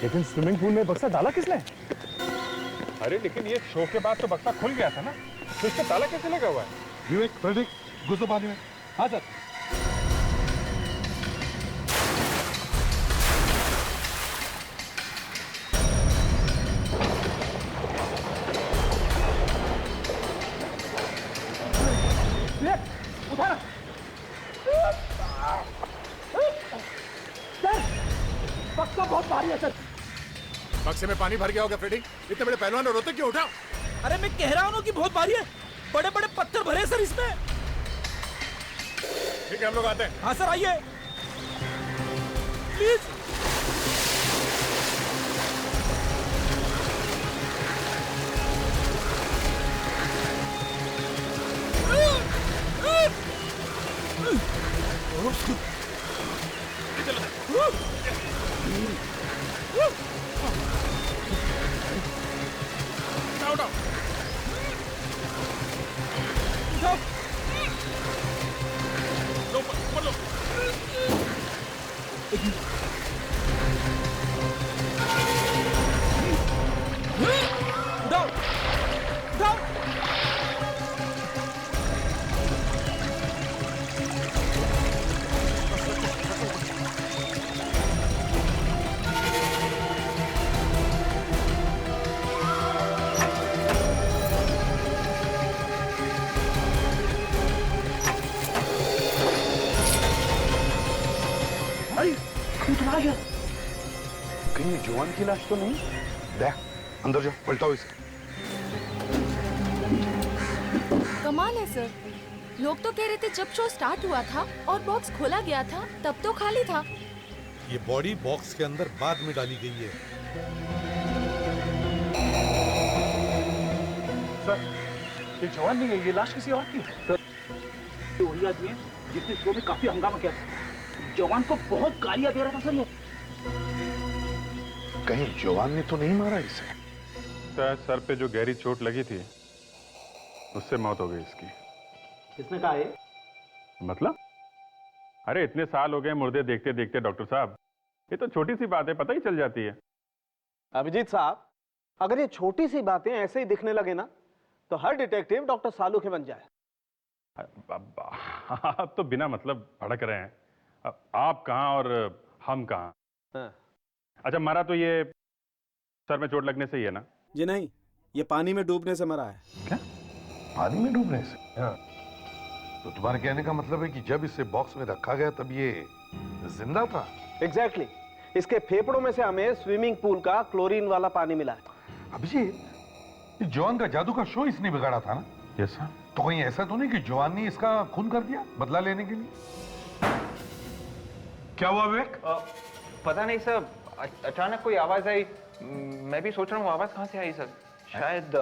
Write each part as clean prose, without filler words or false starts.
लेकिन swimming pool में बक्सा डाला किसने? अरे लेकिन ये शो के बाद तो बक्सा खुल गया था ना, तो इसका ताला कैसे लगा हुआ है? विवेक, फ्रेडरिक, घुसो पानी में। हाँ सर। उठाना। सर, बक्सा बहुत भारी है सर। बक्से में पानी भर गया होगा फ्रेडी। इतने बड़े पहलवान और रोते क्यों? उठाओ। अरे मैं कह रहा हूँ कि बहुत भारी है, बड़े बड़े पत्थर भरे सर इसमें। ठीक है, हम लोग आते हैं। हाँ सर, आइए प्लीज। कहीं जवान की लाश तो नहीं? देख, अंदर जाओ, पलटाओ इसे। कमाल है सर, लोग तो कह रहे थे जब शो स्टार्ट हुआ था और बॉक्स खोला गया था तब तो खाली था। ये बॉडी बॉक्स के अंदर बाद में डाली गई है। सर, ये जवान नहीं है, ये लाश किसी और की है। ये वही आदमी है जिसने शो में काफी हंगामा किया था। जवान को बहुत गालियां दे रहा था सर ये। कहीं जवान ने तो नहीं मारा इसे? शायद सर पे जो गहरी चोट लगी थी उससे मौत हो गई इसकी। किसने कहा है? मतलब? अरे इतने साल हो गए मुर्दे देखते देखते डॉक्टर साहब, ये तो छोटी सी बात है, पता ही चल जाती है। अभिजीत साहब, अगर ये छोटी सी बातें ऐसे ही दिखने लगे ना तो हर डिटेक्टिव डॉक्टर सालू के बन जाए। आप तो बिना मतलब भड़क रहे हैं। आप कहाँ और हम कहाँ? हाँ। अच्छा, मरा तो ये सर में चोट लगने से ही है ना? जी नहीं, ये पानी में डूबने से मरा है। क्या? पानी में डूबने से? हाँ। तो तुम्हारे कहने का मतलब है कि जब इसे बॉक्स में रखा गया तब ये जिंदा था? एग्जैक्टली। इसके फेफड़ों में से हमें स्विमिंग पूल का क्लोरीन वाला पानी मिला है। अभिजीत, इस जवान का जादू का शो इसने बिगाड़ा था ना? Yes sir. तो कहीं ऐसा तो नहीं कि जवान ने इसका खून कर दिया बदला लेने के लिए? क्या हुआ विवेक? पता नहीं सर, अचानक कोई आवाज आई। मैं भी सोच रहा हूँ आवाज कहाँ से आई सर। शायद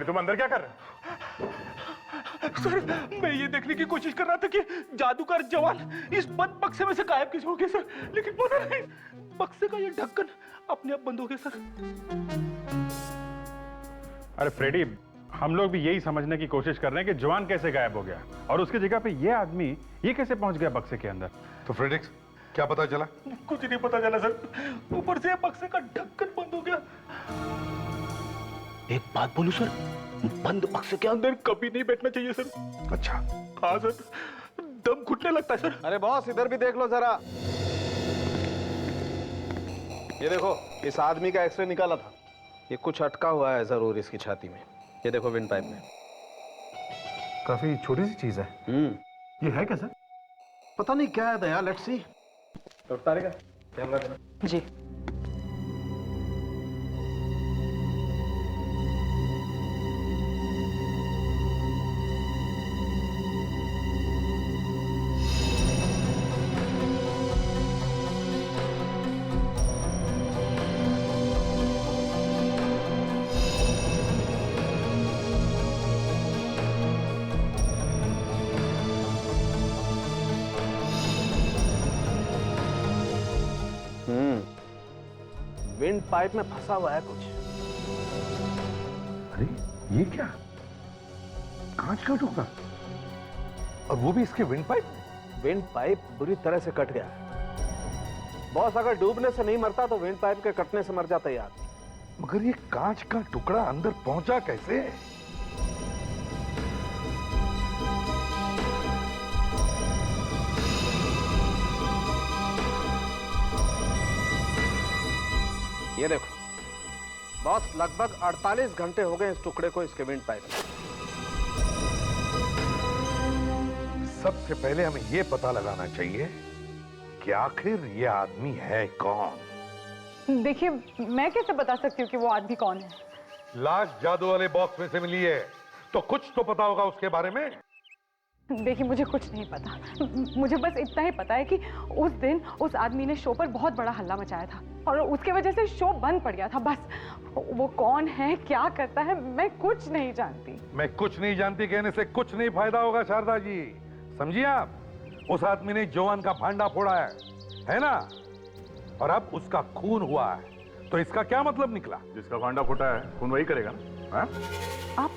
तुम अंदर क्या कर रहे हो? सर, मैं ये देखने की कोशिश कर रहा था कि जादूगर जवान इस बंद बक्से में से गायब कैसे हो गया सर, लेकिन पता नहीं बक्से का ये ढक्कन अपने आप बंद हो गया सर। अरे फ्रेडी, हम लोग भी यही समझने की कोशिश कर रहे हैं कि जवान कैसे गायब हो गया और उसकी जगह पे ये आदमी ये कैसे पहुंच गया बक्से के अंदर। तो फ्रेडिक्स, क्या पता चला? कुछ नहीं पता चला सर, ऊपर से बक्से का ढक्कन बंद हो गया। एक बात बोलूं सर, बंद बक्से के अंदर कभी नहीं बैठना चाहिए सर। अच्छा। हाँ सर, दम घुटने लगता है सर। अरे बॉस, इधर भी देख लो जरा। ये देखो, इस आदमी का एक्सरे निकाला था। ये कुछ अटका हुआ है जरूर इसकी छाती में। ये देखो विंड पाइप में। काफी छोटी सी चीज है। ये है क्या सर? पता नहीं क्या है दया, लेट्स सी। तारिका, कैमरा देना। जी। विंड पाइप में फंसा हुआ है कुछ। अरे ये क्या? कांच का टुकड़ा, और वो भी इसके विंड पाइप। विंड पाइप बुरी तरह से कट गया है बॉस। अगर डूबने से नहीं मरता तो विंड पाइप के कटने से मर जाता यार। मगर ये कांच का टुकड़ा अंदर पहुंचा कैसे? ये देखो बॉस, लगभग 48 घंटे हो गए इस टुकड़े को इसके विंड पाइप में। सबसे पहले हमें यह पता लगाना चाहिए कि आखिर ये आदमी है कौन। देखिए, मैं कैसे बता सकती हूँ कि वो आदमी कौन है? लाश जादू वाले बॉक्स में से मिली है तो कुछ तो पता होगा उसके बारे में। देखिए, मुझे कुछ नहीं पता। मुझे बस इतना ही पता है कि उस दिन उस आदमी ने शो पर बहुत बड़ा हल्ला मचाया था और उसके वजह से शो बंद पड़ गया था। बस वो कौन है, क्या करता है, मैं कुछ नहीं जानती। मैं कुछ नहीं जानती कहने से कुछ नहीं फायदा होगा शारदा जी, समझिए आप। उस आदमी ने जोवान का भांडा फोड़ा है ना? और अब उसका खून हुआ है, तो इसका क्या मतलब निकला? जिसका भांडा फूटा है खून वही करेगा ना? आप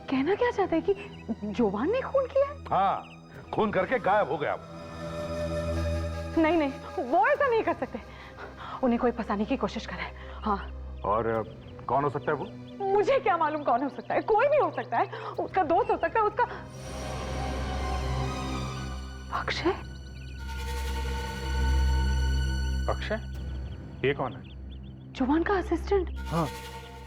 कहना क्या चाहते हैं कि जोवान ने खून किया है? हाँ, खून करके गायब हो गया। नहीं नहीं, वो ऐसा नहीं कर सकते। उन्हें कोई फंसाने की कोशिश करे। हाँ। और कौन हो सकता है वो? मुझे क्या मालूम कौन हो सकता है? कोई भी हो सकता है। उसका दोस्त हो सकता है, उसका अक्षय। अक्षय? ये कौन है? जोवान का असिस्टेंट। हाँ,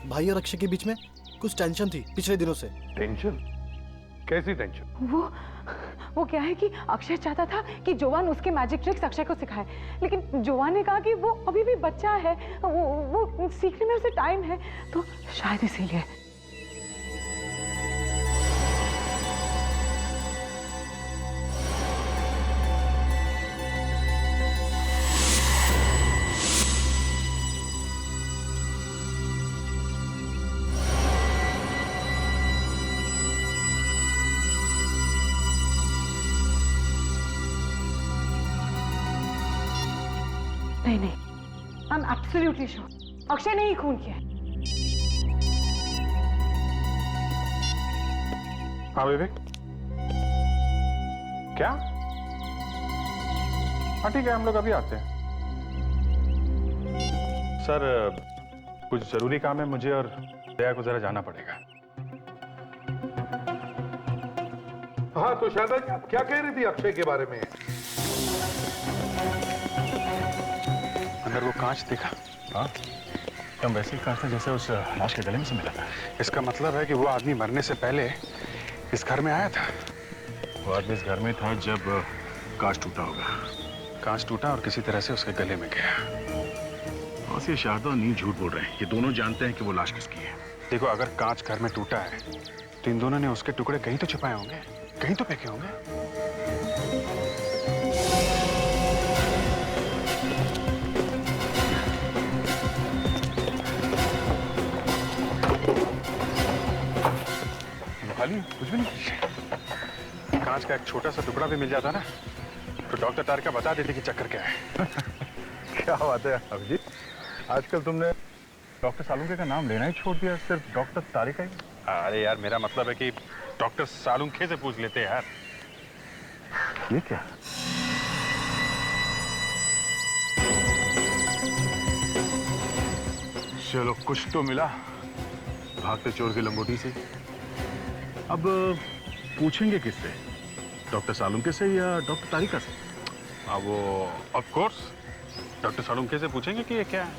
भाई और अक्षय के बीच में कुछ टेंशन थी पिछले दिनों से। टेंशन? कैसी टेंशन? वो क्या है कि अक्षय चाहता था कि जोवान उसके मैजिक ट्रिक्स अक्षय को सिखाए, लेकिन जोवान ने कहा कि वो अभी भी बच्चा है, वो सीखने में उसे टाइम है, तो शायद इसीलिए। नहीं नहीं, I am absolutely sure Akshay ने ही खून किया है। हाँ विवेक, क्या? हाँ ठीक है, हम लोग अभी आते हैं। सर, कुछ जरूरी काम है मुझे और दया को जरा जाना पड़ेगा। हाँ तो शारदा जी, आप क्या कह रही थी अक्षय के बारे में? अंदर वो कांच देखा? हाँ, एकदम वैसे ही कांच था जैसे उस लाश के गले में से मिला था। इसका मतलब है कि वो आदमी मरने से पहले इस घर में आया था। वो आदमी इस घर में था जब कांच टूटा होगा। कांच टूटा और किसी तरह से उसके गले में गया। और ये शारदा और नील झूठ बोल रहे हैं। ये दोनों जानते हैं कि वो लाश किसकी है। देखो, अगर कांच घर में टूटा है तो इन दोनों ने उसके टुकड़े कहीं तो छिपाए होंगे, कहीं तो फेंके होंगे। खाली कुछ भी नहीं। कांच का एक छोटा सा टुकड़ा भी मिल जाता ना तो डॉक्टर तारिका बता देती कि चक्कर क्या है। क्या बात है अभिजीत, आजकल तुमने डॉक्टर सालुंके का नाम लेना ही छोड़ दिया, सिर्फ डॉक्टर तारिका ही। अरे यार, मेरा मतलब है कि डॉक्टर सालुंखे से पूछ लेते यार। ये क्या? चलो, कुछ तो मिला भागते चोर की लंगोटी से। अब पूछेंगे किससे? डॉक्टर सालुंके से या डॉक्टर तारिका से? अब वो ऑफ कोर्स डॉक्टर सालुंखे से पूछेंगे कि ये क्या है।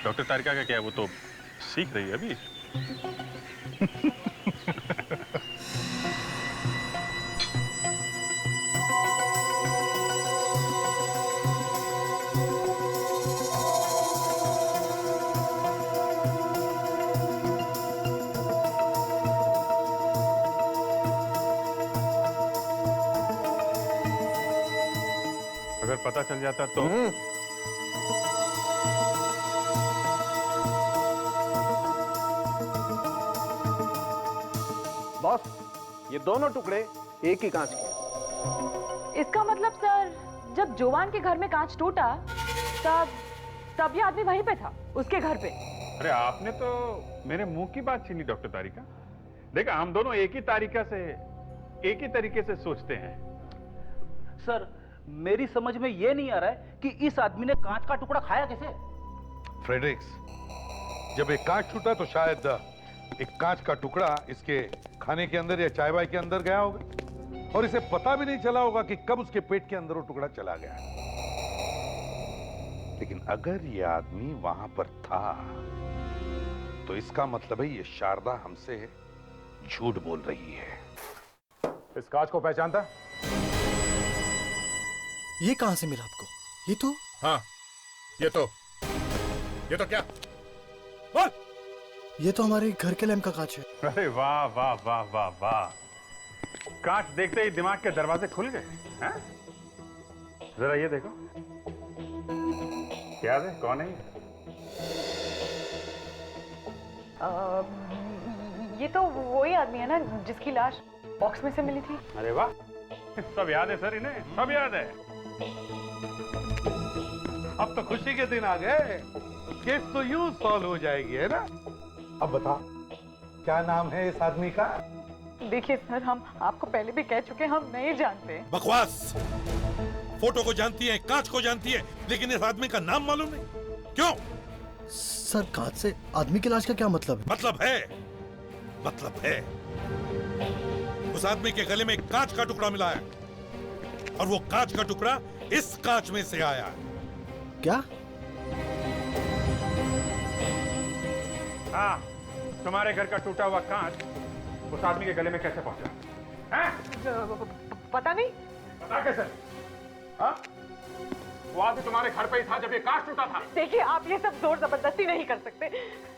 डॉक्टर तारिका का क्या है, वो तो सीख रही है अभी। अगर पता चल जाता तो बॉस, ये दोनों टुकड़े एक ही कांच के। इसका मतलब सर, जब जोवान के घर में कांच टूटा तब ये आदमी वहीं पे था, उसके घर पे। अरे आपने तो मेरे मुंह की बात छीनी डॉक्टर तारिका। देखा, हम दोनों एक ही तरीके से सोचते हैं। सर, मेरी समझ में ये नहीं आ रहा है कि इस आदमी ने कांच का टुकड़ा खाया कैसे। फ्रेडरिक्स, जब एक कांच टूटा तो शायद एक कांच का टुकड़ा इसके खाने के अंदर या चाय वाय के अंदर गया होगा और इसे पता भी नहीं चला होगा कि कब उसके पेट के अंदर वो टुकड़ा चला गया। लेकिन अगर ये आदमी वहां पर था तो इसका मतलब है ये शारदा हमसे झूठ बोल रही है। इस कांच को पहचानता? ये कहां से मिला आपको? ये तो हाँ, ये तो क्या? बोल। ये तो हमारे घर के लैंप का कांच है। अरे वाह वाह वाह वाह वाह, कांच देखते ही दिमाग के दरवाजे खुल गए हैं? जरा ये देखो, क्या है, कौन है ये तो वही आदमी है ना जिसकी लाश बॉक्स में से मिली थी। अरे वाह, सब याद है सर, इन्हें सब याद है। अब तो खुशी के दिन आ गए, केस तो यूं सॉल्व हो जाएगी, है ना? अब बता, क्या नाम है इस आदमी का? देखिए सर, हम आपको पहले भी कह चुके, हम नहीं जानते। बकवास। फोटो को जानती है, कांच को जानती है, लेकिन इस आदमी का नाम मालूम नहीं। क्यों? सर, कांच से आदमी की लाश का क्या मतलब है? मतलब है उस आदमी के गले में एक कांच का टुकड़ा मिला है और वो कांच का टुकड़ा इस कांच में से आया है। क्या? हाँ, तुम्हारे घर का टूटा हुआ कांच उस आदमी के गले में कैसे पहुंचा? पता नहीं। पता कैसे? हाँ? वो आदमी तुम्हारे घर पे ही था जब ये कांच टूटा था। देखिए, आप ये सब जोर जबरदस्ती नहीं कर सकते।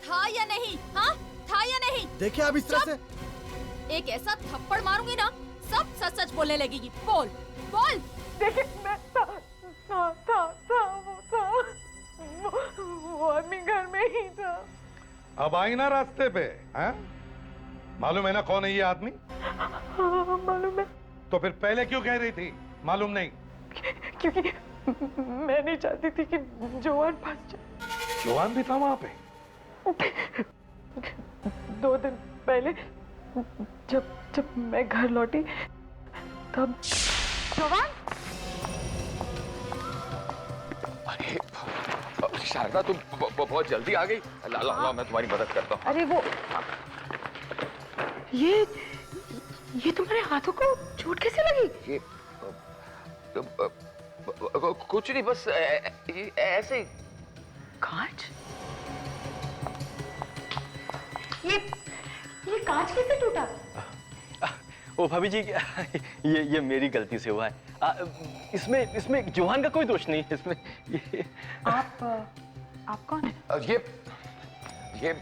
था या नहीं? हाँ, था या नहीं? देखिए, आप इस तरह से एक ऐसा थप्पड़ मारूंगी ना, सब सच सच बोलने लगेगी। बोल बोल। देखिए, मैं था वो आदमी घर में ही था। अब आई ना रास्ते पे, हैं? मालूम है ना कौन है ये आदमी? हाँ, मालूम है। तो फिर पहले क्यों कह रही थी मालूम नहीं? क्योंकि मैं नहीं चाहती थी कि जवान फंस जाए। जवान भी था वहां पे? 2 दिन पहले जब मैं घर लौटी तब जवान। अरे शारदा, तुम बहुत जल्दी आ गई। ला, मैं तुम्हारी मदद करता हूँ। अरे वो ये तुम्हारे हाथों को चोट कैसे लगी? ये कुछ नहीं, बस ऐसे ही। कांच? ये कांच कैसे टूटा? ओ भाभी जी, ये मेरी गलती से हुआ है। इसमें जवान का कोई दोष नहीं है इसमें। आप कौन है? ये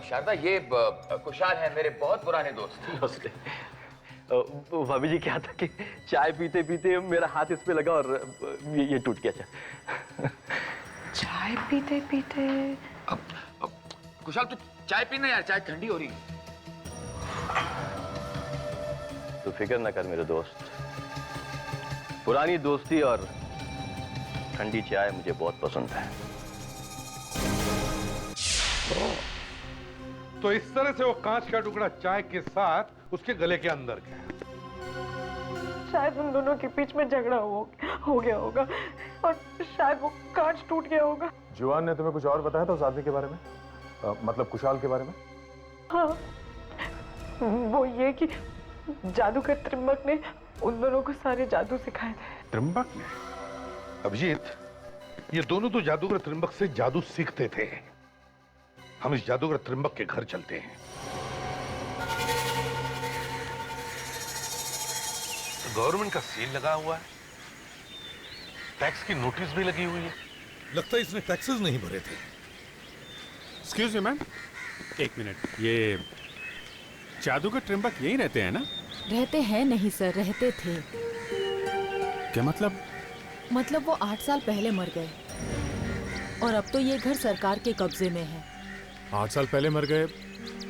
शारदा, ये कुशाल है, मेरे बहुत पुराने दोस्त। भाभी जी, क्या था कि चाय पीते पीते मेरा हाथ इस पे लगा और ये टूट गया। चाय पीते पीते? कुशाल, तू चाय पीना यार, चाय ठंडी हो रही है। तो फिक्र ना कर मेरे दोस्त, पुरानी दोस्ती और ठंडी चाय मुझे बहुत पसंद है। तो इस तरह से वो कांच का टुकड़ा चाय के साथ उसके गले के अंदर गया। शायद उन दोनों के बीच में झगड़ा हो गया होगा और शायद वो कांच टूट गया होगा। जुआन ने तुम्हें कुछ और बताया था उस आदमी के बारे में? मतलब कुशाल के बारे में? हाँ, वो ये कि जादूगर त्रिंबक ने उन दोनों को सारे जादू सिखाए थे। त्रिंबक ने? अभिजीत, ये दोनों तो जादूगर त्रिंबक से जादू सीखते थे। हम इस जादूगर त्रिंबक के घर चलते हैं। गवर्नमेंट का सील लगा हुआ है, टैक्स की नोटिस भी लगी हुई है। लगता है इसने टैक्सेस नहीं भरे थे। एक्सक्यूज मी मैम, एक मिनट, ये जादूगर त्रिंबक यही रहते हैं ना? रहते हैं नहीं सर, रहते थे। क्या मतलब? मतलब वो 8 साल पहले मर गए और अब तो ये घर सरकार के कब्जे में है। 8 साल पहले मर गए?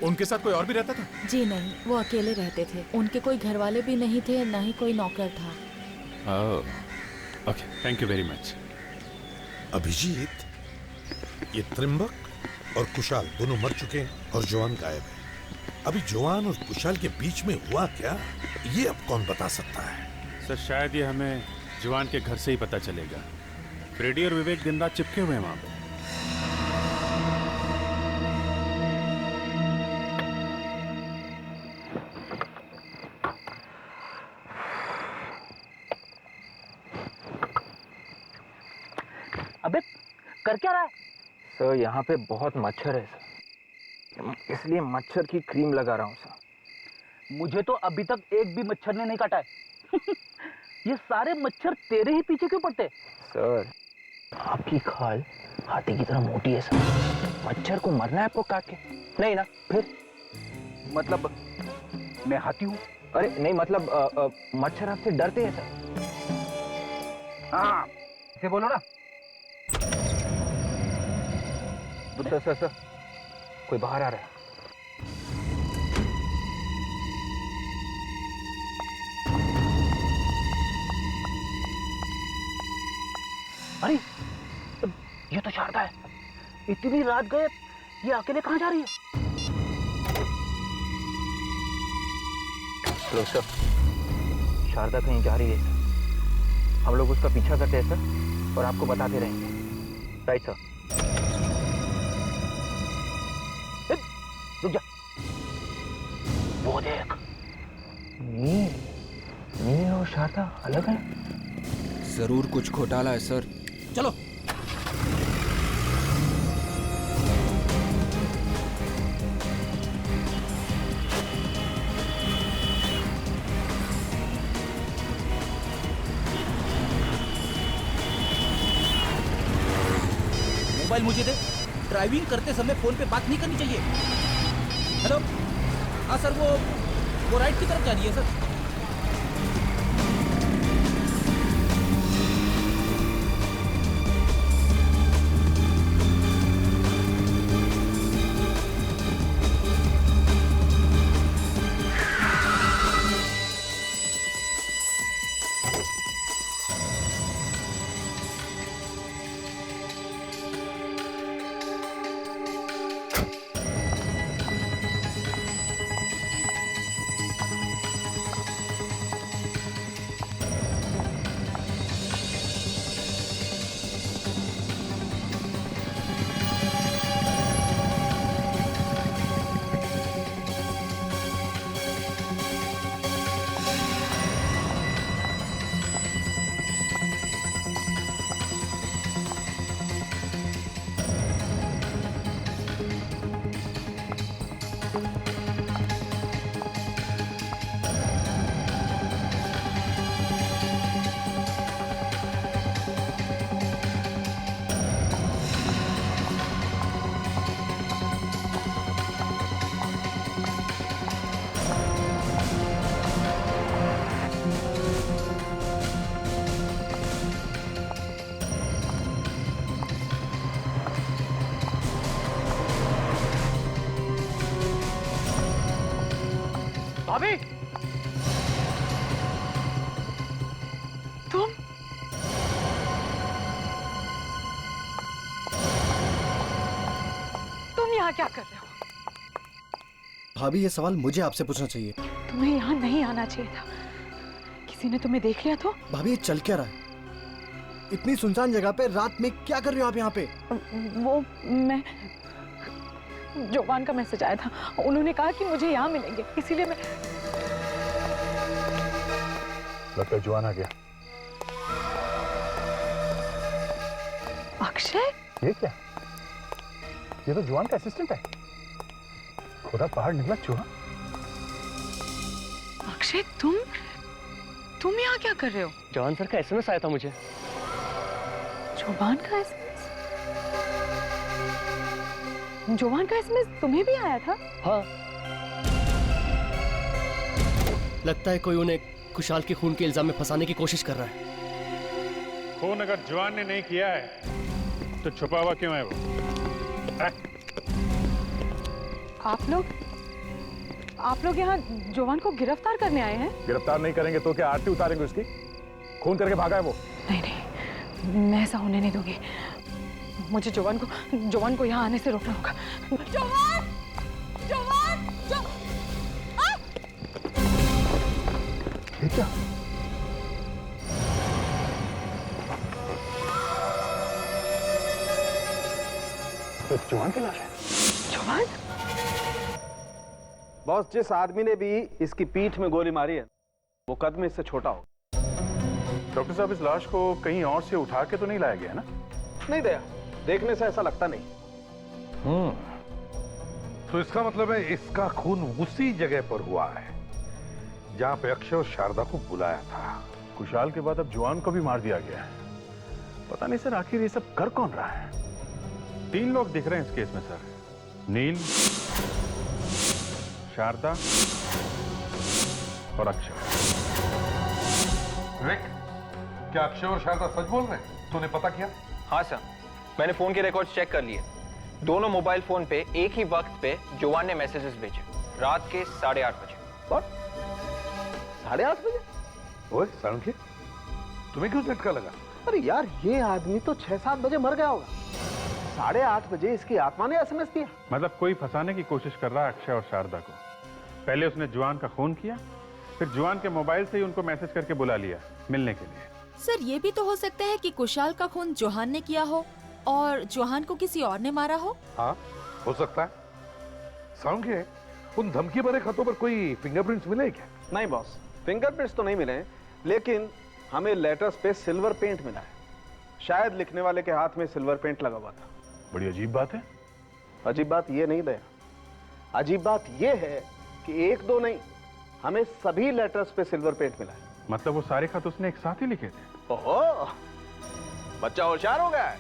उनके साथ कोई और भी रहता था? जी नहीं, वो अकेले रहते थे। उनके कोई घर वाले भी नहीं थे, ना ही कोई नौकर था। Okay, thank you very much. Abhijit, ये त्रिंबक और कुशाल दोनों मर चुके हैं और जवान गायब है। अभी जवान और कुशाल के बीच में हुआ क्या, ये अब कौन बता सकता है? सर शायद ये हमें जवान के घर से ही पता चलेगा। फ्रेडी और विवेक दिन रात चिपके हुए हैं वहां पे। अबे कर क्या रहा है? सर यहाँ पे बहुत मच्छर है सर, इसलिए मच्छर की क्रीम लगा रहा हूँ सर। मुझे तो अभी तक एक भी मच्छर ने नहीं काटा है। ये सारे मच्छर तेरे ही पीछे क्यों पड़ते? सर आपकी खाल हाथी की तरह मोटी है सर, मच्छर को मरना है आपको काट के? नहीं ना? फिर मतलब मैं हाथी हूँ? अरे नहीं, मतलब मच्छर आपसे डरते हैं सर। हाँ इसे बोलो ना। सर कोई बाहर आ रहा है। अरे ये तो शारदा है। इतनी रात गए, ये अकेले कहाँ जा रही है? लो सर, शारदा कहीं जा रही है सर। हम लोग उसका पीछा करते हैं सर और आपको बताते रहेंगे। Right sir. रुक जा, वो देख। नील और शारदा अलग है। जरूर कुछ घोटाला है सर। चलो। मोबाइल मुझे दे। ड्राइविंग करते समय फोन पे बात नहीं करनी चाहिए। हेलो, हाँ सर, वो राइट की तरफ जा रही है सर। भाभी, तुम यहाँ क्या कर रहे हो? भाभी, ये सवाल मुझे आपसे पूछना चाहिए। तुम्हें यहाँ नहीं आना चाहिए था। किसी ने तुम्हें देख लिया तो? भाभी, ये चल क्या रहा है? इतनी सुनसान जगह पे रात में क्या कर रहे हो आप यहाँ पे? वो मैं जोवान का मैसेज आया था, उन्होंने कहा कि मुझे यहाँ मिलेंगे, इसीलिए मैं। लगता है जवान आ गया। अक्षय? ये क्या? ये तो जवान का असिस्टेंट है। खुदा पहाड़ निकला चूहा। अक्षय, तुम यहाँ क्या कर रहे हो? जवान सर का एसएमएस आया था मुझे। जोवान का एसएमएस? जोवान का एसएमएस तुम्हें भी आया था? हाँ। लगता है कोई उन्हें कुशाल के खून के इल्जाम में फंसाने की कोशिश कर रहा है। खून अगर जवान ने नहीं किया है तो छुपा हुआ क्यों है वो? आप लोग यहाँ जोवान को गिरफ्तार करने आए हैं? गिरफ्तार नहीं करेंगे तो क्या आरती उतारेंगे उसकी? खून करके भागा है वो। नहीं, मैं ऐसा होने नहीं दूंगी। मुझे जोवान को यहाँ आने से रोकना होगा। जोवान! क्या? तो जवान की लाश है। जवान? बॉस, जिस आदमी ने भी इसकी पीठ में गोली मारी है वो कद में इससे छोटा हो। डॉक्टर साहब, इस लाश को कहीं और से उठा के तो नहीं लाया गया ना? नहीं दया, देखने से ऐसा लगता नहीं। तो इसका मतलब है इसका खून उसी जगह पर हुआ है जहां पे अक्षय और शारदा को बुलाया था। कुशाल के बाद अब जवान को भी मार दिया गया है। पता नहीं सर, आखिर ये सब कर कौन रहा है? 3 लोग दिख रहे हैं इस केस में सर, नील, शारदा और अक्षय। विवेक, क्या अक्षय और शारदा सच बोल रहे हैं? तूने पता किया? हाँ सर, मैंने फोन के रिकॉर्ड्स चेक कर लिए। दोनों मोबाइल फोन पे एक ही वक्त पे जवान ने मैसेजेस भेजे, रात के 8:30 बजे। और 8:30 बजे? ओए साळुंखे, तुम्हें क्यों झटका लगा? अरे यार, ये आदमी तो 6-7 बजे मर गया होगा। 8:30 बजे इसकी आत्मा ने एसएमएस दिया। मतलब कोई फंसाने की कोशिश कर रहा है अक्षय और शारदा को। पहले उसने जवान का खून किया, फिर जवान के मोबाइल से ही उनको मैसेज करके बुला लिया मिलने के लिए। सर, ये भी तो हो सकता है कि कुशाल का खून जोहान ने किया हो और जोहान को किसी और ने मारा हो। हाँ, हो सकता है। साळुंखे, उन धमकी भरे खतों पर कोई फिंगरप्रिंट्स मिले क्या? नहीं बॉस, फिंगरप्रिंट्स तो नहीं मिले हैं, लेकिन हमें लेटर्स पे सिल्वर पेंट मिला है। शायद लिखने वाले के हाथ में सिल्वर पेंट लगा हुआ था। बड़ी अजीब बात है। अजीब बात ये नहीं दया, अजीब बात ये है कि 1-2 नहीं, हमें सभी लेटर्स पे सिल्वर पेंट मिला है। मतलब वो सारे खत उसने एक साथ ही लिखे थे? ओहो, बच्चा होशियार हो गया है।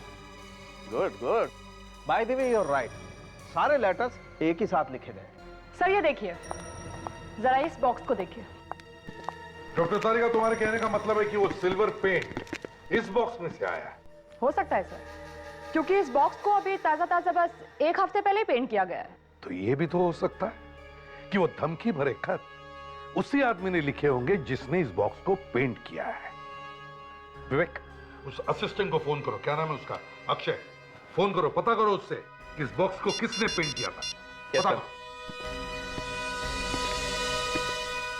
Good good. By the way, you are right, सारे लेटर्स एक ही साथ लिखे गए। सर ये देखिए, जरा इस बॉक्स को देखिए। डॉक्टर तारिका, तुम्हारे कहने का मतलब है कि वो सिल्वर पेंट इस बॉक्स में से आया है? हो सकता है सर, क्योंकि इस बॉक्स को अभी ताजा ताजा बस 1 हफ्ते पहले ही पेंट किया गया है। तो ये भी तो हो सकता है कि वो धमकी भरे खत उसी आदमी ने लिखे होंगे जिसने इस बॉक्स को पेंट किया है। विवेक, उस असिस्टेंट को फोन करो। क्या नाम है उसका? अक्षय। फोन करो, पता करो उससे कि इस बॉक्स को किसने पेंट किया था। Yes sir.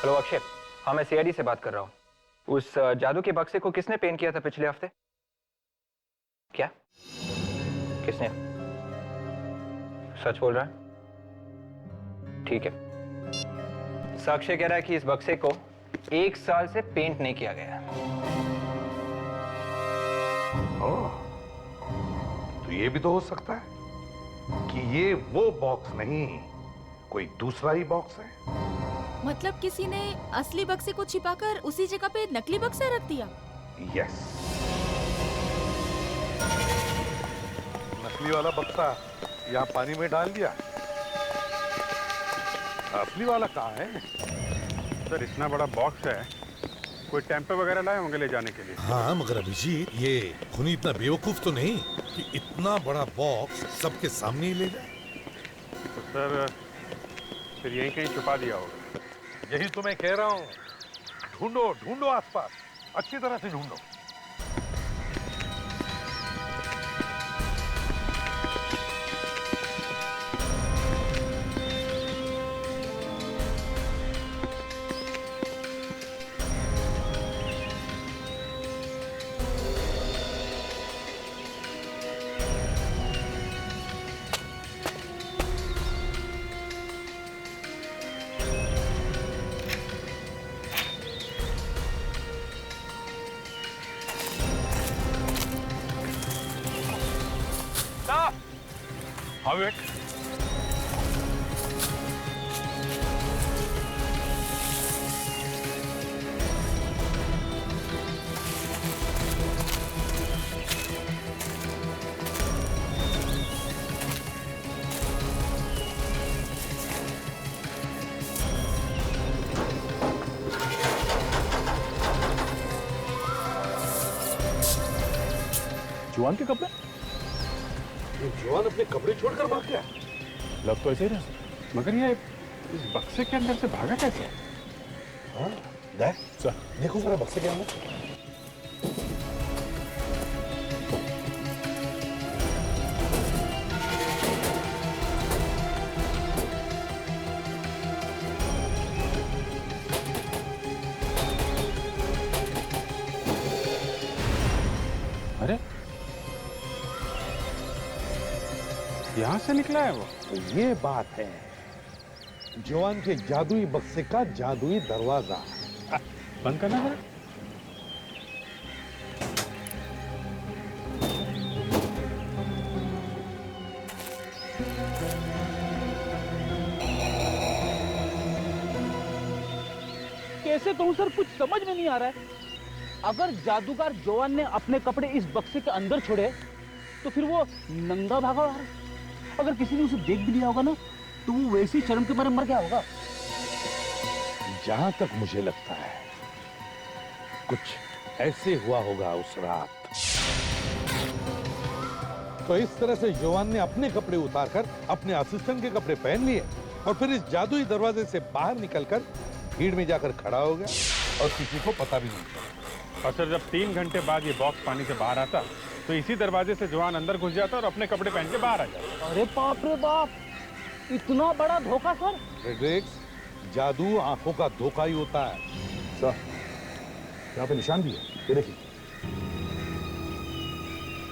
हेलो अक्षय, हाँ मैं सीआईडी से बात कर रहा हूँ। उस जादू के बक्से को किसने पेंट किया था पिछले हफ्ते? क्या? किसने? सच बोल रहा है? ठीक है। साक्षी कह रहा है कि इस बक्से को 1 साल से पेंट नहीं किया गया। तो ये भी तो हो सकता है कि ये वो बॉक्स नहीं, कोई दूसरा ही बॉक्स है। मतलब किसी ने असली बक्से को छिपाकर उसी जगह पे नकली बक्सा रख दिया? यस, नकली वाला बक्सा यहाँ पानी में डाल दिया। असली वाला कहाँ है? सर, इतना बड़ा बॉक्स है, कोई टेम्पो वगैरह लाए होंगे ले जाने के लिए। हाँ, मगर अभिजीत, ये खूनी इतना बेवकूफ तो नहीं कि इतना बड़ा बॉक्स सबके सामने ही ले जाए। तो सर, फिर यहीं कहीं छुपा दिया होगा। यही तो मैं कह रहा हूँ। ढूंढो ढूंढो आसपास, अच्छी तरह से ढूंढो। हाँ विवेक, जवान के कपड़े? जवान अपने कपड़े छोड़कर भाग गया? लग तो ऐसे ही रहा, मगर ये इस बक्से के अंदर से भागा कैसे? हाँ, देखो जरा बक्से के अंदर। यहाँ से निकला है वो? ये बात है, जवान के जादुई बक्से का जादुई दरवाजा। बंद करना जरा। कैसे कहूँ सर, कुछ समझ में नहीं आ रहा है। अगर जादूगर जोवान ने अपने कपड़े इस बक्से के अंदर छोड़े तो फिर वो नंगा भागा, और अगर किसी ने उसे देख भी लिया होगा ना तो वो वैसे ही शर्म के मारे मर गया होगा। जहां तक मुझे लगता है कुछ ऐसे हुआ होगा उस रात। तो इस तरह से जोवान ने अपने कपड़े उतारकर अपने असिस्टेंट के कपड़े पहन लिए और फिर इस जादुई दरवाजे से बाहर निकलकर भीड़ में जाकर खड़ा हो गया और किसी को पता भी नहीं चला। और सर जब 3 घंटे बाद ये बॉक्स पानी से बाहर आता तो इसी दरवाजे से जवान अंदर घुस जाता और अपने कपड़े पहन के बाहर आ जाता। अरे बाप रे बाप, इतना बड़ा धोखा सर। फ्रेडरिक्स, जादू आंखों का धोखा ही होता है। सर यहाँ पे निशान भी है, ये देखिए।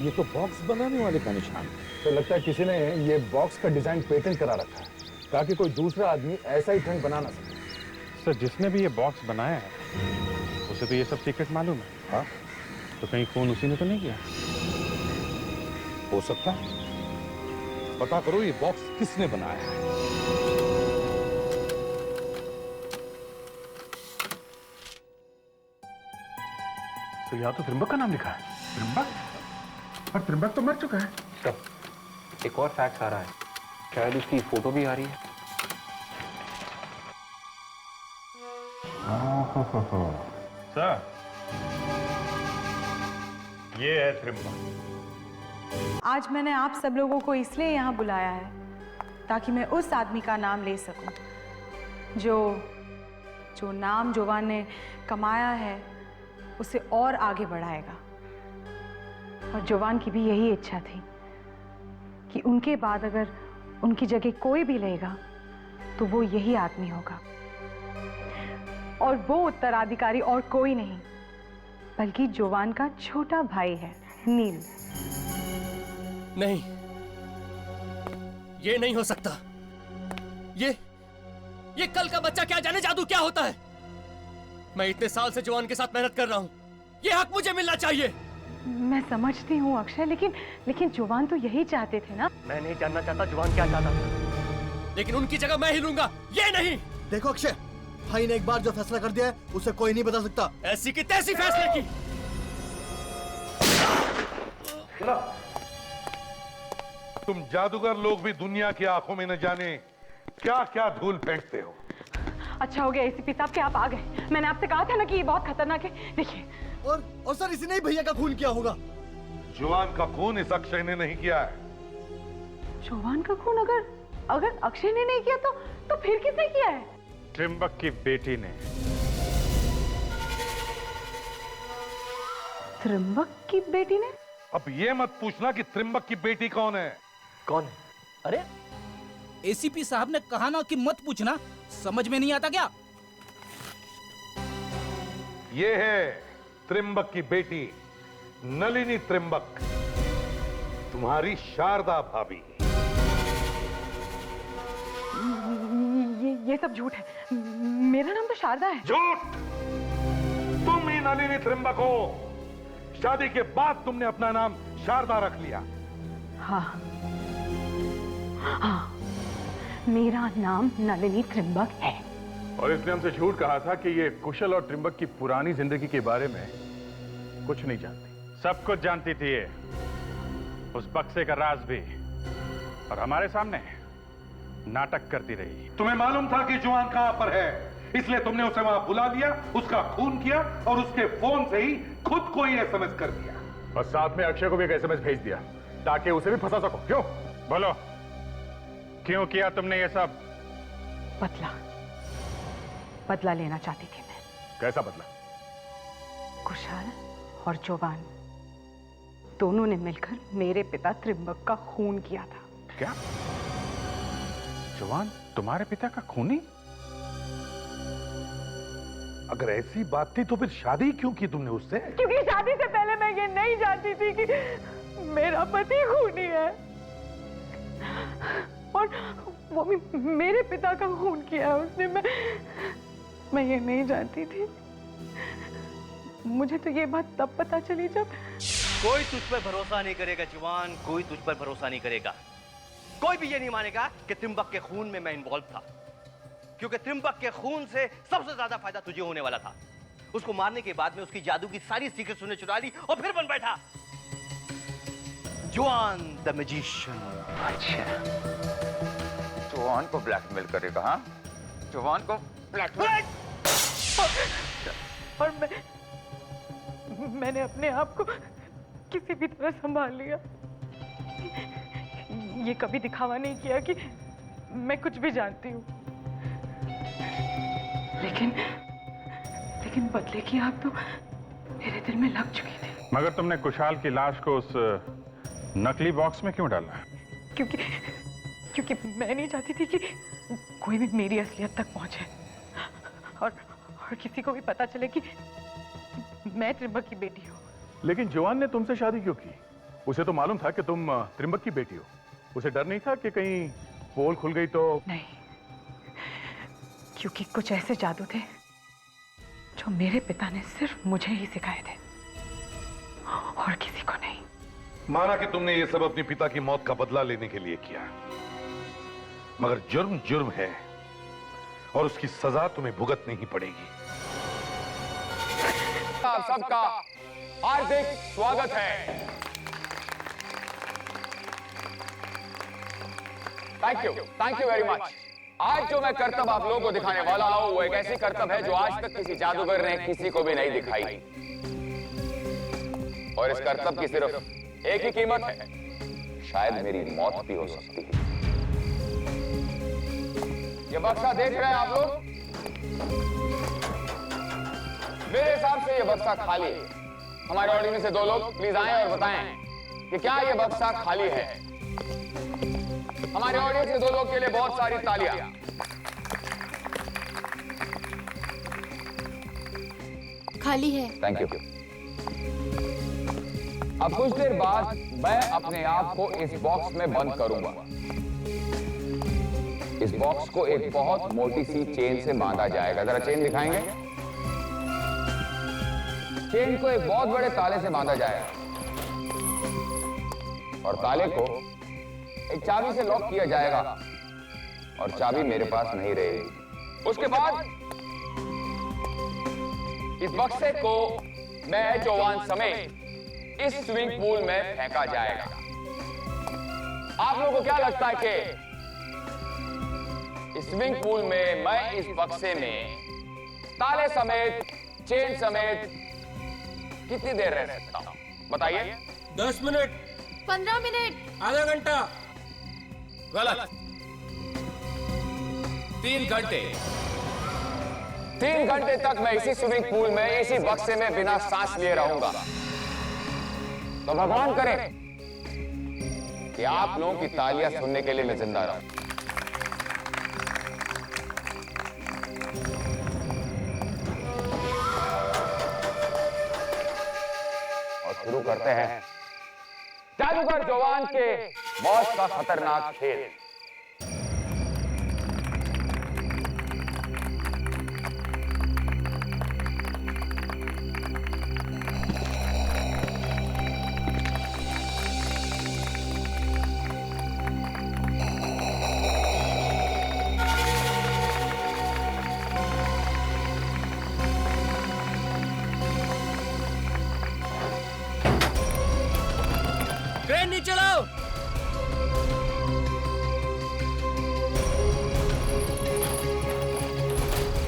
ये तो बॉक्स बनाने वाले का निशान है। तो लगता है किसी ने ये बॉक्स का डिजाइन पेटेंट करा रखा है ताकि कोई दूसरा आदमी ऐसा ही ट्रंक बना ना सके। सर जिसने भी ये बॉक्स बनाया है उसे तो ये सब सीक्रेट मालूम है। हाँ, तो कहीं फोन उसी ने तो नहीं किया? हो सकता है। पता करो ये बॉक्स किसने बनाया है। तो यहाँ तो त्रिम्बक का नाम लिखा है। त्रिम्बक? और त्रिम्बक तो मर चुका है। तब एक और फैक्स आ रहा है, शायद उसकी फोटो भी आ रही है। सर ये है त्रिम्बक। आज मैंने आप सब लोगों को इसलिए यहाँ बुलाया है ताकि मैं उस आदमी का नाम ले सकूं जो नाम जोवान ने कमाया है उसे और आगे बढ़ाएगा। और जोवान की भी यही इच्छा थी कि उनके बाद अगर उनकी जगह कोई भी लेगा तो वो यही आदमी होगा। और वो उत्तराधिकारी और कोई नहीं बल्कि जोवान का छोटा भाई है, नील। नहीं, ये नहीं हो सकता। ये कल का बच्चा क्या जाने जादू क्या होता है। मैं इतने साल से जवान के साथ मेहनत कर रहा हूं, ये हक मुझे मिलना चाहिए। मैं समझती हूँ अक्षय, लेकिन जोवान तो यही चाहते थे ना। मैं नहीं जानना चाहता जवान क्या चाहता था, लेकिन उनकी जगह मैं ही लूंगा, ये नहीं। देखो अक्षय, भाई ने एक बार जो फैसला कर दिया है उसे कोई नहीं बदल सकता। ऐसी की तैसी फैसले की। तुम जादूगर लोग भी दुनिया की आंखों में न जाने क्या क्या धूल फेंकते हो। अच्छा हो गया एसीपी साहब कि आप आ गए। मैंने आपसे कहा था ना कि ये बहुत खतरनाक है। देखिए, और सर इसी ने ही भैया का खून किया होगा। जवान का खून इस अक्षय ने नहीं किया है। जोवान का खून अगर अक्षय ने नहीं किया तो फिर किसने किया है? त्रिम्बक की बेटी ने। त्रिम्बक की बेटी ने? अब ये मत पूछना कि त्रिम्बक की बेटी कौन है। कौन है? अरे एसीपी साहब ने कहा ना कि मत पूछना, समझ में नहीं आता क्या? ये है त्रिम्बक की बेटी नलिनी त्रिम्बक, तुम्हारी शारदा भाभी। ये सब झूठ है। मेरा नाम तो शारदा है। झूठ? तुम ही नलिनी त्रिम्बक हो। शादी के बाद तुमने अपना नाम शारदा रख लिया। हाँ, मेरा नाम नलिनी त्रिम्बक है। और इसने हमसे झूठ कहा था कि ये कुशल और त्रिम्बक की पुरानी जिंदगी के बारे में कुछ नहीं जानती। सब कुछ जानती थी ये, उस बक्से का राज भी, और हमारे सामने नाटक करती रही। तुम्हें मालूम था कि जवान कहां पर है, इसलिए तुमने उसे वहां बुला लिया, उसका खून किया और उसके फोन से ही खुद को ही एसएमएस कर दिया। और साथ में अक्षय को भी एक एसएमएस भेज दिया ताकि उसे भी फंसा सको। क्यों? बोलो, क्यों किया तुमने ये सब? बदला लेना चाहती थी मैं। कैसा बदला? कुशल और जोवान दोनों ने मिलकर मेरे पिता त्रिम्बक का खून किया था। क्या? जवान तुम्हारे पिता का खूनी? अगर ऐसी बात थी तो फिर शादी क्यों की तुमने उससे? क्योंकि शादी से पहले मैं ये नहीं जानती थी कि मेरा पति खूनी है। और वो भी मेरे पिता का खून किया है उसने। मैं ये नहीं जानती थी। मुझे तो ये बात तब पता चली जब कोई तुझ पर भरोसा नहीं करेगा जवान, कोई तुझ पर भरोसा नहीं करेगा। कोई भी ये नहीं मानेगा कि त्रिंबक के खून में मैं इन्वॉल्व था, क्योंकि त्रिंबक के खून से सबसे ज्यादा फायदा तुझे होने वाला था। उसको मारने के बाद में उसकी जादू की सारी सीक्रेट्स उसने चुरा ली और फिर बन बैठा जवान द मैजिशियन। अच्छा, जवान को ब्लैकमेल करेगा? हाँ, जवान को ब्लैकमेल। और मैंने अपने आप को किसी भी तरह संभाल लिया। ये कभी दिखावा नहीं किया कि मैं कुछ भी जानती हूँ। लेकिन बदले की आग तो मेरे दिल में लग चुकी थी। मगर तुमने कुशाल की लाश को उस नकली बॉक्स में क्यों डाला? क्योंकि मैं नहीं चाहती थी कि कोई भी मेरी असलियत तक पहुंचे और किसी को भी पता चले कि मैं त्रिंबक की बेटी हूँ। लेकिन जवान ने तुमसे शादी क्यों की? उसे तो मालूम था कि तुम त्रिंबक की बेटी हो। उसे डर नहीं था कि कहीं पोल खुल गई तो? नहीं, क्योंकि कुछ ऐसे जादू थे जो मेरे पिता ने सिर्फ मुझे ही सिखाए थे और किसी को नहीं। माना कि तुमने ये सब अपने पिता की मौत का बदला लेने के लिए किया, मगर जुर्म जुर्म है और उसकी सजा तुम्हें भुगतनी ही पड़ेगी। आप सबका हार्दिक स्वागत है। Thank you very much. आज जो मैं करतब आप लोगों को दिखाने वाला हूं वो एक ऐसी करतब है जो आज तक किसी जादूगर ने किसी को भी नहीं दिखाई। और इस करतब की सिर्फ एक ही कीमत है, शायद मेरी मौत भी हो सकती है। ये बक्सा देख रहे हैं आप लोग? मेरे हिसाब से ये बक्सा खाली है। हमारे ऑडियंस में से 2 लोग प्लीज आएं और बताएं कि क्या ये बक्सा खाली है। हमारे ऑडियंस के 2 लोग के लिए बहुत सारी तालियां। खाली है। Thank you. अब कुछ देर बाद मैं अपने आप को इस बॉक्स में बंद करूंगा। इस बॉक्स को एक बहुत मोटी सी चेन से बांधा जाएगा। जरा चेन दिखाएंगे। चेन को एक बहुत बड़े ताले से बांधा जाएगा और ताले को एक चाबी से लॉक किया जाएगा और चाबी मेरे पास नहीं रहेगी। उसके बाद इस बक्से को मैं जवान समेत इस स्विमिंग पूल में फेंका जाएगा। आप लोगों को क्या लगता है कि इस स्विमिंग पूल में मैं इस बक्से में ताले समेत, चेन समेत कितनी देर रह सकता हूं? बताइए। 10 मिनट, 15 मिनट, आधा घंटा। गलत। 3 घंटे। 3 घंटे तक मैं इसी स्विमिंग पूल में, इसी बक्से में बिना सांस लिए रहूंगा। तो भगवान करे कि आप लोगों की तालियां सुनने के लिए मैं जिंदा रहूं। और शुरू करते हैं जादूगर जवान के मौत का खतरनाक खेल। ट्रेन नीचे लाओ।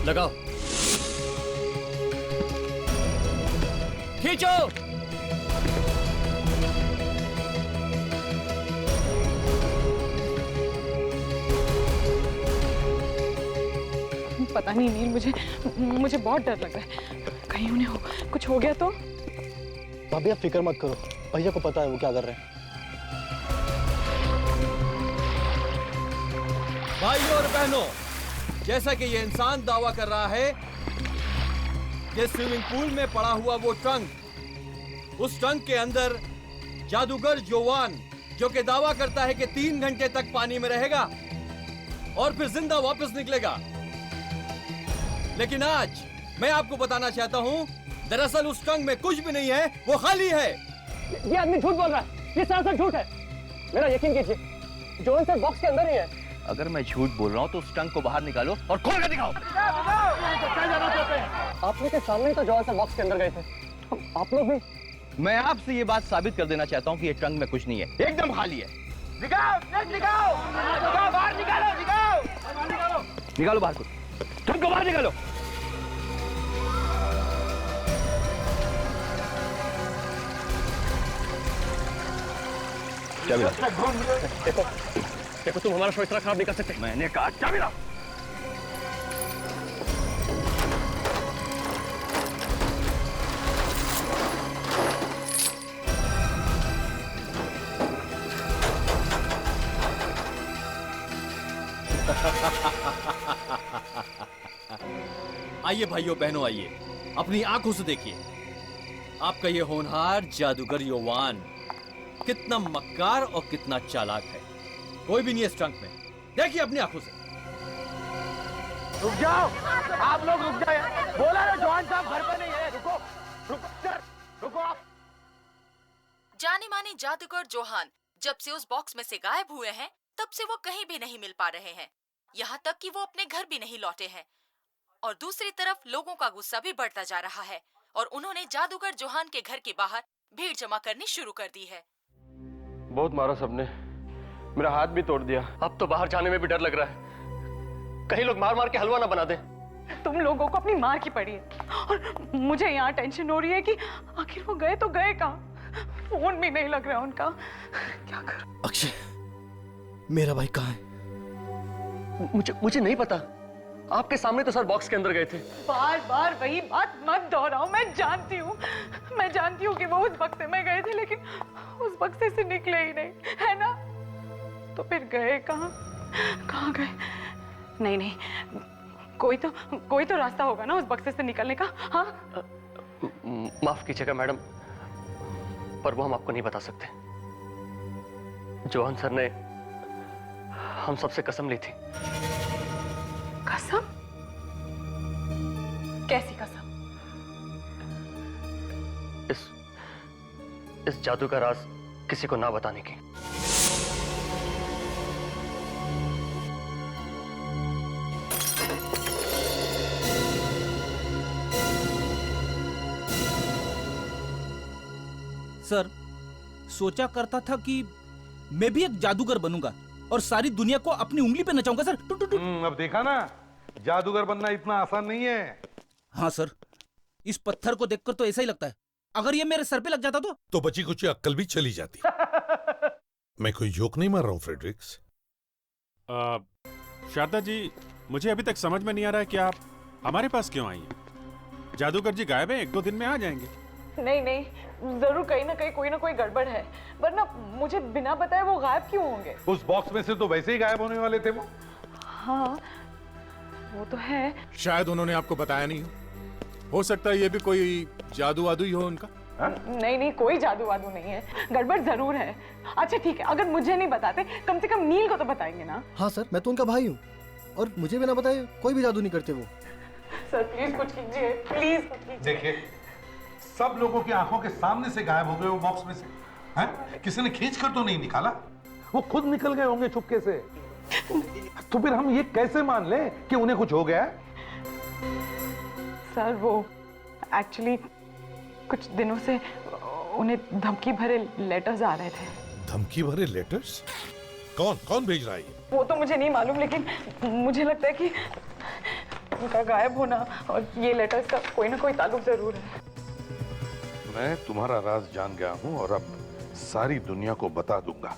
लगाओ, खींचो। पता नहीं नील, मुझे बहुत डर लग रहा है। कहीं उन्हें कुछ हो गया तो? भाभी आप फिक्र मत करो, भैया को पता है वो क्या कर रहे हैं। भाइयों और बहनों, जैसा कि ये इंसान दावा कर रहा है कि स्विमिंग पूल में पड़ा हुआ वो ट्रंक, उस ट्रंक के अंदर जादूगर जोवान जो कि दावा करता है कि 3 घंटे तक पानी में रहेगा और फिर जिंदा वापस निकलेगा। लेकिन आज मैं आपको बताना चाहता हूं, दरअसल उस टंग में कुछ भी नहीं है, वो खाली है। ये आदमी झूठ बोल रहा है, ये सरासर झूठ है। मेरा यकीन कीजिए, जॉन सर बॉक्स के अंदर ही है। अगर मैं झूठ बोल रहा हूं तो उस टंग को बाहर निकालो और खोल कर दिखाओ। आप लोग के सामने ही तो जॉन सर बॉक्स के अंदर गए थे, आप लोग भी। मैं आपसे ये बात साबित कर देना चाहता हूं कि ये टंग में कुछ नहीं है, एकदम खाली है। निकालो बाहर को, टंग को बाहर निकालो। चाबी लाओ। देखो देखो, तुम हमारा शो इतना खराब नहीं कर सकते। मैंने कहा चाबी लाओ। आइए भाइयों बहनों, आइए अपनी आंखों से देखिए। आपका ये होनहार जादूगर योवान कितना मक्कार और कितना चालाक है। कोई भी नहीं है इस ट्रंक में, देखिए अपनी आंखों से। रुक जाओ, आप लोग रुक जाए। बोला ना जॉन साहब घर पे नहीं है। रुको रुको सर, रुको आप। जाने माने जादूगर जोहान जब से उस बॉक्स में से गायब हुए हैं, तब से वो कहीं भी नहीं मिल पा रहे हैं। यहाँ तक कि वो अपने घर भी नहीं लौटे हैं। और दूसरी तरफ लोगों का गुस्सा भी बढ़ता जा रहा है और उन्होंने जादूगर जोहान के घर के बाहर भीड़ जमा करनी शुरू कर दी है। बहुत मारा सबने, मेरा हाथ भी तोड़ दिया। अब तो बाहर जाने में भी डर लग रहा है, कहीं लोग मार मार के हलवा ना बना दें। तुम लोगों को अपनी मार की पड़ी है और मुझे यहाँ टेंशन हो रही है कि आखिर वो गए तो गए कहाँ। फोन भी नहीं लग रहा उनका, क्या करूं? अक्षय, मेरा भाई कहाँ है? मुझे नहीं पता। आपके सामने तो सर बॉक्स के अंदर गए थे। बार बार वही बात मत दोहराओ। मैं जानती हूँ कि वो उस बक्से में गए थे, लेकिन उस बक्से से निकले ही नहीं, है ना? तो फिर गए कहाँ गए? नहीं, कोई तो रास्ता होगा ना उस बक्से से निकलने का। हाँ, माफ कीजिएगा मैडम, पर वो हम आपको नहीं बता सकते। जोहान सर ने हम सबसे कसम ली थी। कसम? कैसी कसम? इस जादू का राज किसी को ना बताने की। सर, सोचा करता था कि मैं भी एक जादूगर बनूंगा और सारी दुनिया को अपनी उंगली पे नचाऊंगा सर। अब देखा ना, जादूगर बनना इतना आसान नहीं है। हाँ सर, इस पत्थर को देखकर तो ऐसा ही लगता है, अगर ये मेरे सर पे लग जाता तो बची कुछ अक्ल भी चली जाती। मैं कोई जोक नहीं मार रहा हूँ फ्रेडरिक्स। शारदा जी, मुझे अभी तक समझ में नहीं आ रहा है कि आप हमारे पास क्यों आई हैं। जादूगर जी गायब हैं, 1-2 दिन में आ जाएंगे। नहीं, जरूर कहीं ना कहीं कोई ना कोई गड़बड़ है, वरना मुझे बिना बताए वो गायब क्यों होंगे? उस बॉक्स में से तो वैसे ही गायब होने वाले थे वो। हाँ, वो तो है। शायद उन्होंने आपको बताया नहीं हो सकता है ये भी कोई जादू वादू ही हो उनका। नहीं, कोई जादू वादू नहीं है, गड़बड़ जरूर है। अच्छा ठीक है, अगर मुझे नहीं बताते कम से कम नील को तो बताएंगे ना। हाँ सर, मैं तो उनका भाई हूँ और मुझे भी ना बताए कोई भी जादू नहीं करते वो। सर प्लीज कुछ कीजिए, प्लीज कुछ कीजिए। देखिए, सब लोगों की आंखों के सामने से गायब हो गए वो बॉक्स में से। हैं? किसी ने खींच कर तो नहीं निकाला, वो खुद निकल गए होंगे चुपके से। तो फिर हम ये कैसे मान लें कि उन्हें कुछ हो गया है? सर वो एक्चुअली कुछ दिनों से उन्हें धमकी भरे लेटर्स आ रहे थे। धमकी भरे लेटर्स? कौन भेज रहा है ये? वो तो मुझे नहीं मालूम, लेकिन मुझे लगता है कि उनका गायब होना और ये लेटर्स का कोई ना कोई ताल्लुक जरूर है। मैं तुम्हारा राज जान गया हूं और अब सारी दुनिया को बता दूंगा।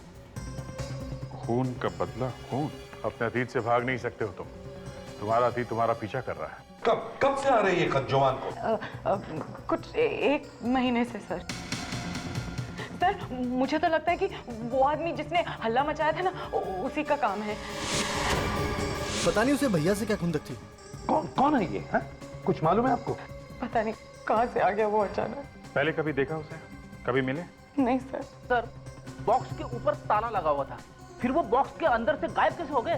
खून का बदला खून। अपने अतीत से भाग नहीं सकते हो तुम। तुम्हारा अतीत तुम्हारा पीछा कर रहा है। कब से आ रही है खत जवान को? कुछ 1 महीने से सर। सर मुझे तो लगता है कि वो आदमी जिसने हल्ला मचाया था ना, उसी का काम है। पता नहीं उसे भैया से क्या खुंदक थी। कौन है ये? है? कुछ मालूम है आपको? पता नहीं कहां से आ गया वो अचानक। पहले कभी देखा उसे? कभी मिले? नहीं सर। सर बॉक्स के ऊपर ताला लगा हुआ था, फिर वो बॉक्स के अंदर से गायब कैसे हो गए?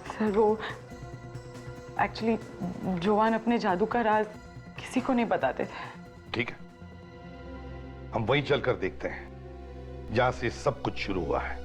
सर वो एक्चुअली जोवान अपने जादू का राज किसी को नहीं बताते थे। ठीक है, हम वहीं चलकर देखते हैं जहां से सब कुछ शुरू हुआ है।